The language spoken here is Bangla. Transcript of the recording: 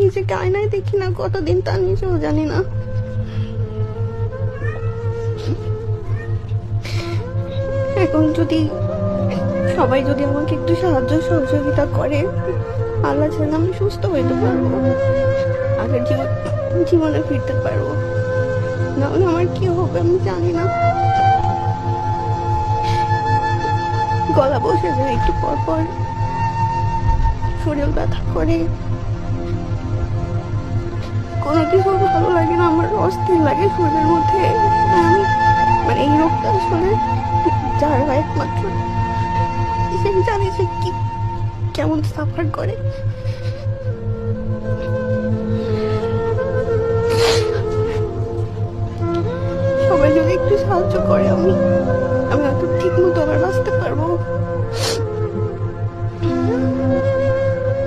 নিজেকে আয়নায় দেখি না কতদিন, তা নিজেও জানি না। এখন যদি সবাই যদি আমাকে একটু সাহায্য সহযোগিতা করে, আল্লাহ চাইলে আমি সুস্থ হইতে পারবো, আগের জীবনে ফিরতে পারবো। নাহলে আমার কি হবে আমি জানি না। গলা বসে যায় একটু পর পর, শরীর ব্যথা করে, কোনো কিছু ভালো লাগে না, আমার অস্থির লাগে শরীরের মধ্যে। আমি মানে এই রোগটা আসলে যার হয় একমাত্র সে জানে সে কি কেমন সাফার করে। সবাই যদি একটু সাহায্য করে আমি হয়তো ঠিক মতো আবার বাঁচতে পারবো।